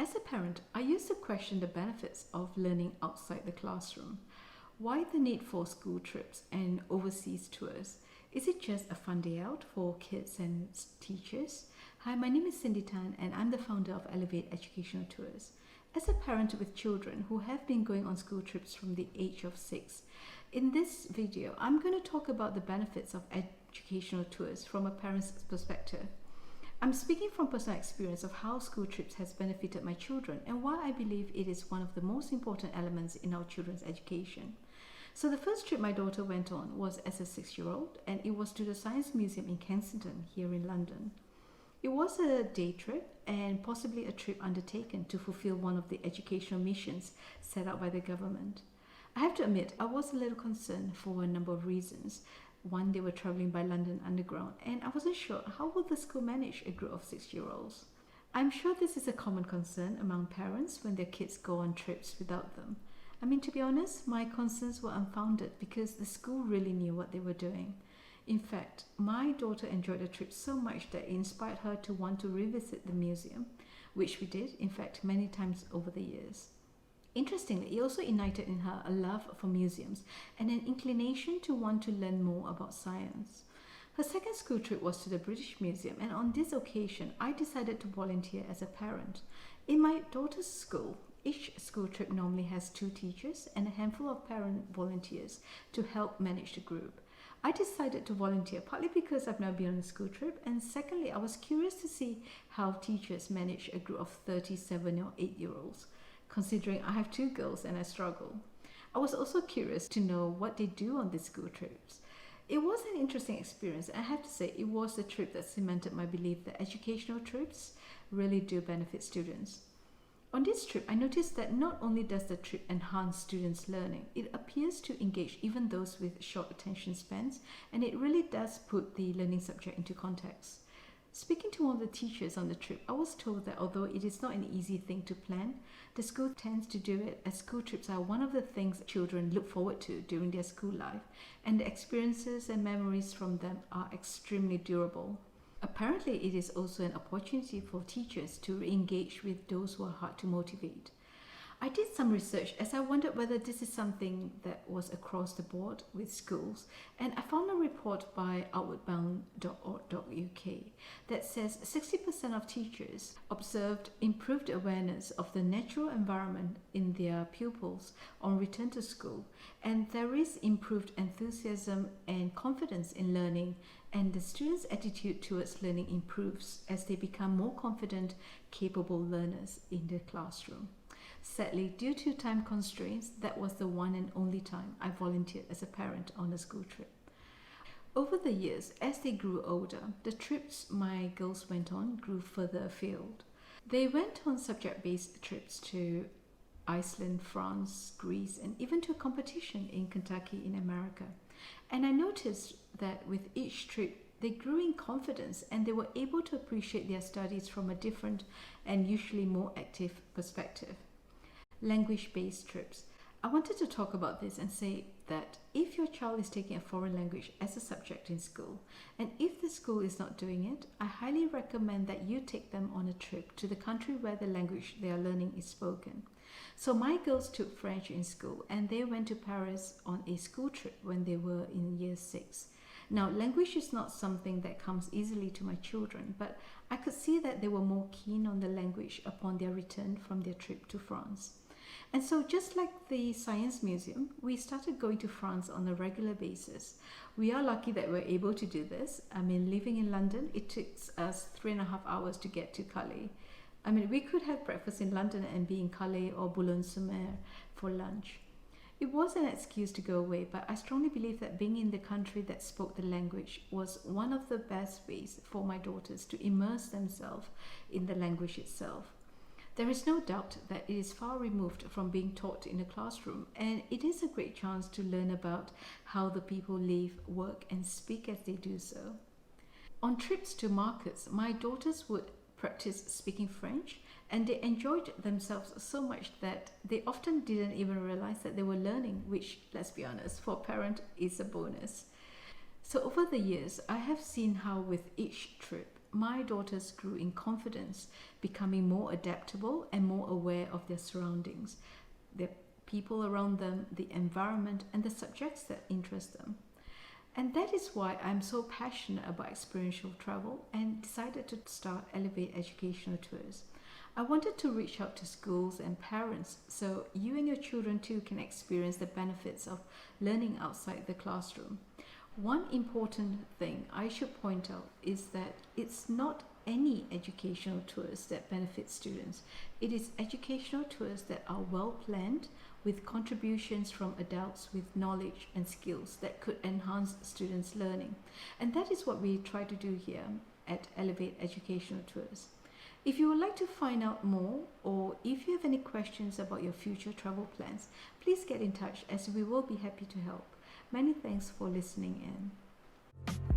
As a parent, I used to question the benefits of learning outside the classroom. Why the need for school trips and overseas tours? Is it just a fun day out for kids and teachers? Hi, my name is Cindy Tan and I'm the founder of Elevate Educational Tours. As a parent with children who have been going on school trips from the age of 6, in this video, I'm going to talk about the benefits of educational tours from a parent's perspective. I'm speaking from personal experience of how school trips has benefited my children and why I believe it is one of the most important elements in our children's education. So the first trip my daughter went on was as a 6-year-old, and it was to the Science Museum in Kensington here in London. It was a day trip and possibly a trip undertaken to fulfill one of the educational missions set out by the government. I have to admit, I was a little concerned for a number of reasons. One, they were travelling by London Underground, and I wasn't sure how would the school manage a group of 6-year-olds. I'm sure this is a common concern among parents when their kids go on trips without them. To be honest, my concerns were unfounded because the school really knew what they were doing. In fact, my daughter enjoyed the trip so much that it inspired her to want to revisit the museum, which we did, in fact, many times over the years. Interestingly, it also ignited in her a love for museums and an inclination to want to learn more about science. Her second school trip was to the British Museum, and on this occasion, I decided to volunteer as a parent. In my daughter's school, each school trip normally has 2 teachers and a handful of parent volunteers to help manage the group. I decided to volunteer partly because I've never been on a school trip, and secondly, I was curious to see how teachers manage a group of 37 or 8-year-olds. Considering I have 2 girls and I struggle. I was also curious to know what they do on these school trips. It was an interesting experience, and I have to say it was the trip that cemented my belief that educational trips really do benefit students. On this trip, I noticed that not only does the trip enhance students' learning, it appears to engage even those with short attention spans, and it really does put the learning subject into context. Speaking to one of the teachers on the trip, I was told that although it is not an easy thing to plan, the school tends to do it, as school trips are one of the things children look forward to during their school life, and the experiences and memories from them are extremely durable. Apparently, it is also an opportunity for teachers to re-engage with those who are hard to motivate. I did some research as I wondered whether this is something that was across the board with schools, and I found a report by outwardbound.org.uk that says 60% of teachers observed improved awareness of the natural environment in their pupils on return to school, and there is improved enthusiasm and confidence in learning, and the students' attitude towards learning improves as they become more confident, capable learners in the classroom. Sadly, due to time constraints, that was the one and only time I volunteered as a parent on a school trip. Over the years, as they grew older, the trips my girls went on grew further afield. They went on subject-based trips to Iceland, France, Greece, and even to a competition in Kentucky in America. And I noticed that with each trip, they grew in confidence and they were able to appreciate their studies from a different and usually more active perspective. Language-based trips. I wanted to talk about this and say that if your child is taking a foreign language as a subject in school, and if the school is not doing it, I highly recommend that you take them on a trip to the country where the language they are learning is spoken. So my girls took French in school, and they went to Paris on a school trip when they were in year 6. Now, language is not something that comes easily to my children, but I could see that they were more keen on the language upon their return from their trip to France. And so just like the Science Museum, we started going to France on a regular basis. We are lucky that we're able to do this. Living in London, it took us 3.5 hours to get to Calais. We could have breakfast in London and be in Calais or Boulogne-sur-Mer for lunch. It was an excuse to go away, but I strongly believe that being in the country that spoke the language was one of the best ways for my daughters to immerse themselves in the language itself. There is no doubt that it is far removed from being taught in a classroom, and it is a great chance to learn about how the people live, work, and speak as they do so. On trips to markets, my daughters would practice speaking French, and they enjoyed themselves so much that they often didn't even realize that they were learning, which, let's be honest, for a parent is a bonus. So over the years, I have seen how with each trip, my daughters grew in confidence, becoming more adaptable and more aware of their surroundings, the people around them, the environment, and the subjects that interest them. And that is why I'm so passionate about experiential travel and decided to start Elevate Educational Tours. I wanted to reach out to schools and parents so you and your children too can experience the benefits of learning outside the classroom. One important thing I should point out is that it's not any educational tours that benefit students. It is educational tours that are well planned with contributions from adults with knowledge and skills that could enhance students' learning. And that is what we try to do here at Elevate Educational Tours. If you would like to find out more, or if you have any questions about your future travel plans, please get in touch as we will be happy to help. Many thanks for listening in.